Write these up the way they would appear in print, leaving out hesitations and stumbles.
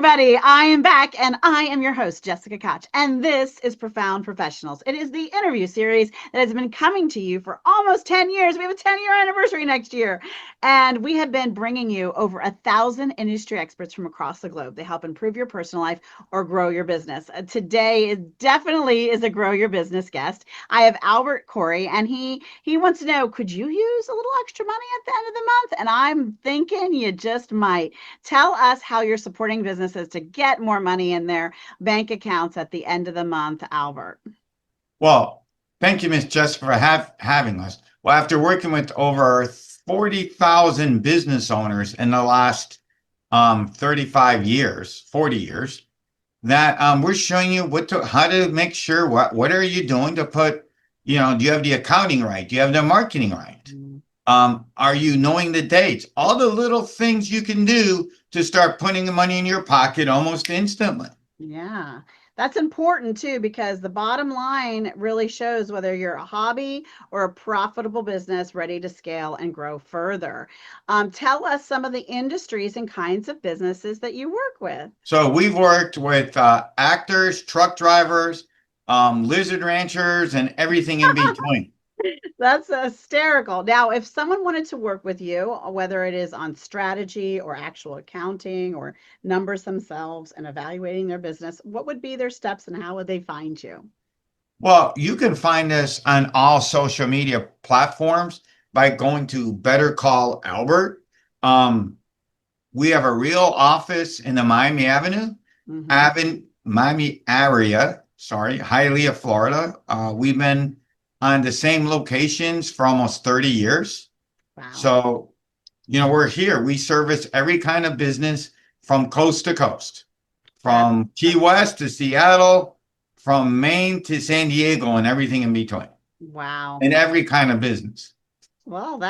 everybody. I am back and I am your host, Jessica Koch. And this is Profound Professionals. It is the interview series that has been coming to you for almost 10 years. We have a 10-year anniversary next year. And we have been bringing you over 1,000 industry experts from across the globe. They help improve your personal life or grow your business. Today is definitely is a grow your business guest. I have Albert Corey, and he wants to know, could you use a little extra money at the end of the month? And I'm thinking you just might. Tell us how you're supporting businesses to get more money in their bank accounts at the end of the month, Albert. Well, thank you, Miss Jessica, for having us. Well, after working with over 40,000 business owners in the last 35 years, 40 years, that we're showing you how to make sure what are you doing to put, do you have the accounting right? Do you have the marketing right? Are you knowing the dates? All the little things you can do to start putting the money in your pocket almost instantly. Yeah, that's important too, because the bottom line really shows whether you're a hobby or a profitable business ready to scale and grow further. Tell us some of the industries and kinds of businesses that you work with. So we've worked with actors, truck drivers, lizard ranchers, and everything in between. That's hysterical. Now, if someone wanted to work with you, whether it is on strategy or actual accounting or numbers themselves and evaluating their business, what would be their steps and how would they find you? Well, you can find us on all social media platforms by going to Better Call Albert. Um, we have a real office in the Hmm. Miami area, sorry, Hialeah, Florida. We've been on the same locations for almost 30 years. Wow. So, we're here. We service every kind of business from coast to coast, That, from Key that's West to Seattle, from Maine to San Diego, and everything in between, wow. and every kind of business. Well,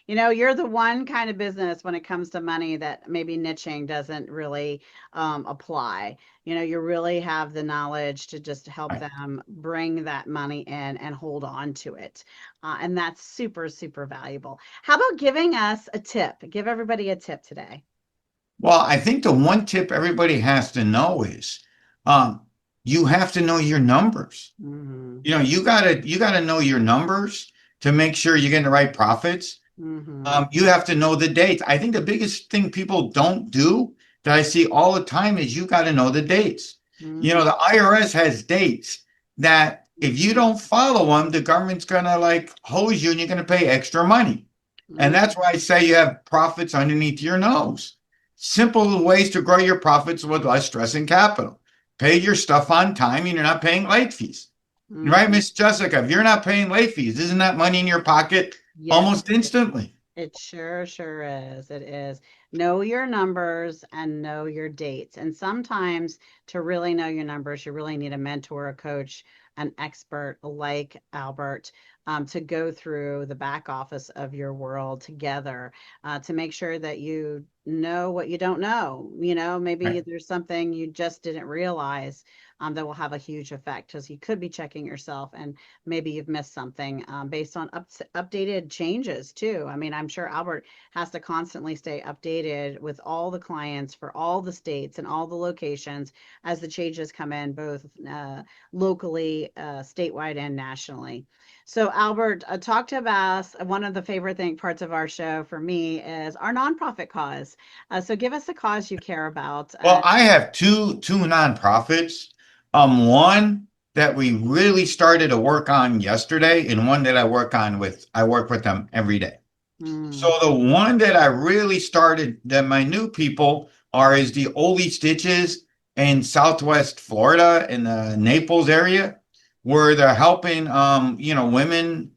you're the one kind of business when it comes to money that maybe niching doesn't really apply. You really have the knowledge to just help Right. them bring that money in and hold on to it. And that's super, super valuable. How about giving us a tip? Give everybody a tip today. Well, I think the one tip everybody has to know is um, you have to know your numbers. Hmm. You gotta know your numbers to make sure you're getting the right profits. Hmm. You have to know the dates. I think the biggest thing people don't do that I see all the time is you got to know the dates. Hmm. The IRS has dates that if you don't follow them, the government's gonna like hose you and you're gonna pay extra money. And that's why I say you have profits underneath your nose. Simple ways to grow your profits with less stress and capital. Pay your stuff on time and you're not paying late fees. Right, Hmm. Miss Jessica? If you're not paying late fees, isn't that money in your pocket Yes. almost instantly? It sure, sure is. It is. Know your numbers and know your dates. And sometimes to really know your numbers, you really need a mentor, a coach, an expert like Albert to go through the back office of your world together to make sure that you know what you don't know. Maybe Right. there's something you just didn't realize that will have a huge effect because you could be checking yourself and maybe you've missed something based on updated changes too. I mean, I'm sure Albert has to constantly stay updated with all the clients for all the states and all the locations as the changes come in, both locally, statewide, and nationally. So, Albert, talk to us. One of the favorite parts of our show for me is our nonprofit cause. So, give us a cause you care about. Well, I have two nonprofits. One that we really started to work on yesterday, and one that I work with them every day. Mm, So the one that I really started that my new people are is the Oli Stitches in Southwest Florida in the Naples area, where they're helping women,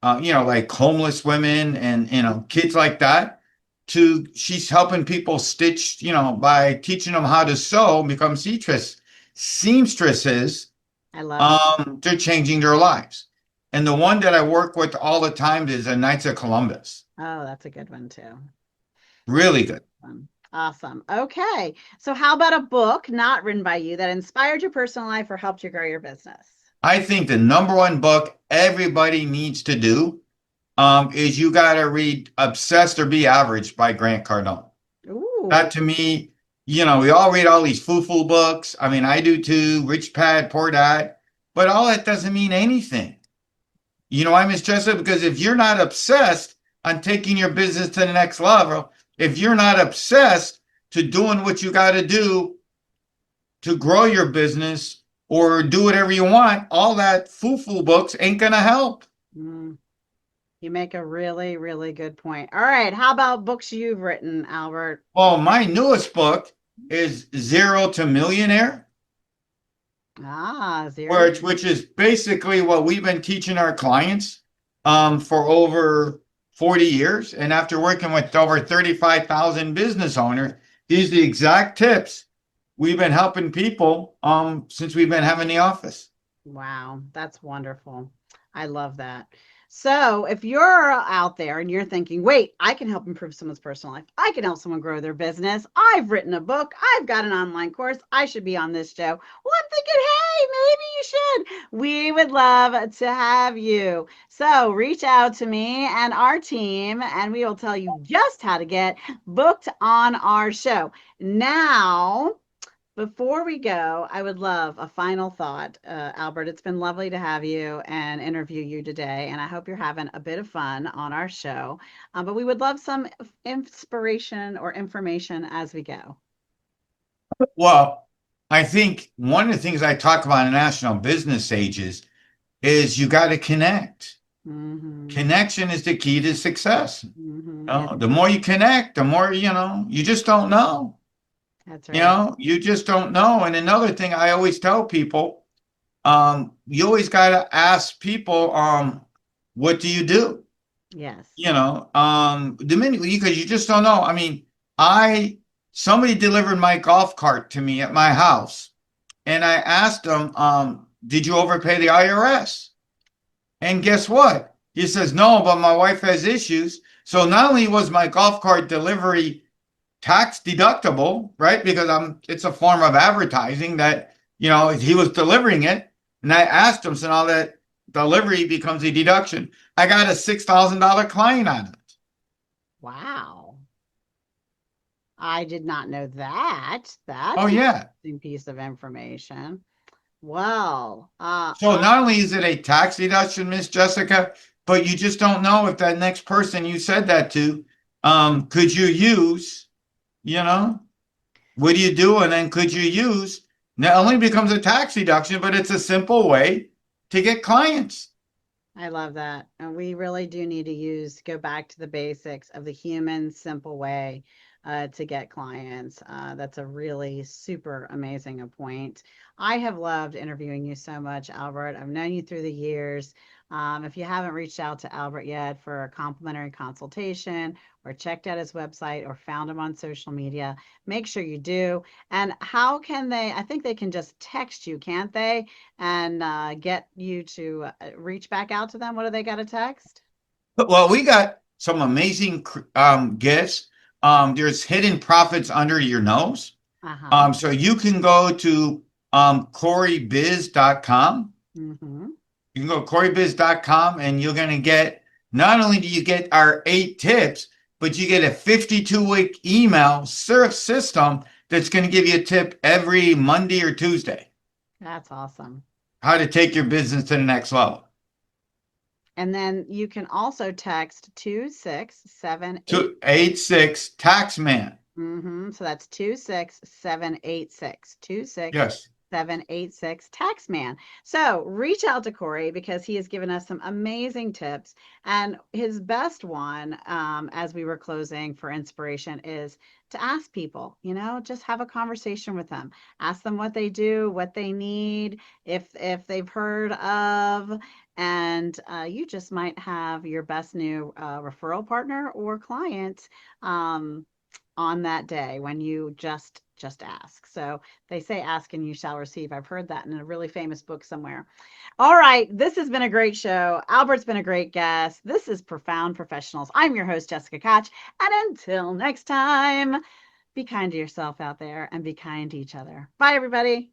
like homeless women and kids like that. She's helping people stitch, by teaching them how to sew, become seamstresses. I love it. They're changing their lives. And the one that I work with all the time is the Knights of Columbus. Oh, that's a good one too. Really good. Awesome. Okay. So, how about a book not written by you that inspired your personal life or helped you grow your business? I think the number one book everybody needs to do is you got to read Obsessed or Be Average by Grant Cardone. Ooh, That to me We all read all these foo-foo books. I mean, I do too, Rich Dad, Poor Dad, but all that doesn't mean anything. You know why, Miss Jessica? Because if you're not obsessed on taking your business to the next level, if you're not obsessed to doing what you got to do to grow your business or do whatever you want, all that foo-foo books ain't gonna help. Mm, you make a really, really good point. All right, how about books you've written, Albert? Well, my newest book is Zero to Millionaire, Ah, zero. which is basically what we've been teaching our clients for over 40 years. And after working with over 35,000 business owners, these are the exact tips we've been helping people since we've been having the office. Wow, that's wonderful. I love that. So, if you're out there and you're thinking, wait, I can help improve someone's personal life, I can help someone grow their business, I've written a book, I've got an online course, I should be on this show. Well, I'm thinking, hey, maybe you should. We would love to have you. So, reach out to me and our team, and we will tell you just how to get booked on our show. Now, before we go, I would love a final thought. Albert, it's been lovely to have you and interview you today, and I hope you're having a bit of fun on our show. But we would love some inspiration or information as we go. Well, I think one of the things I talk about in National Business Stages is you got to connect. Mm-hmm. Connection is the key to success. Mm-hmm. Yeah, The more you connect, the more, you just don't know. that's right. You just don't know. And another thing I always tell people, you always got to ask people, what do you do? Yes. The minute because you just don't know. I mean, somebody delivered my golf cart to me at my house, and I asked them, did you overpay the IRS? And guess what? He says, no, but my wife has issues. So not only was my golf cart delivery tax deductible, right? Because it's a form of advertising that, he was delivering it. And I asked him, so now that delivery becomes a deduction. I got a $6,000 client on it. Wow. I did not know that. That's Oh an yeah. interesting piece of information. Well, So not only is it a tax deduction, Miss Jessica, but you just don't know if that next person you said that to, could you use, you know, what do you do? And then could you use, not only becomes a tax deduction, but it's a simple way to get clients. I love that. And we really do need to go back to the basics of the human, simple way to get clients. That's a really super amazing a point. I have loved interviewing you so much, Albert. I've known you through the years. If you haven't reached out to Albert yet for a complimentary consultation or checked out his website or found him on social media, make sure you do. And how can they? I think they can just text you, can't they? And get you to reach back out to them? What do they got to text? Well, we got some amazing gifts. There's hidden profits under your nose. Uh-huh. So you can go to CoreyBiz.com. Mm-hmm. You can go to CoreyBiz.com and you're going to get, not only do you get our 8 tips, but you get a 52-week email system that's going to give you a tip every Monday or Tuesday, That's awesome. how to take your business to the next level. And then you can also text 26788. 286 Taxman. Mm-hmm. So that's 26786. Yes. 26786 Taxman. So reach out to Corey because he has given us some amazing tips. And his best one, as we were closing for inspiration, is to ask people, just have a conversation with them. Ask them what they do, what they need, if they've heard of, and you just might have your best new referral partner or client on that day when you just ask. So they say ask and you shall receive. I've heard that in a really famous book somewhere. All right, this has been a great show. Albert's been a great guest. This is Profound Professionals. I'm your host, Jessica Koch. And until next time, be kind to yourself out there and be kind to each other. Bye, everybody.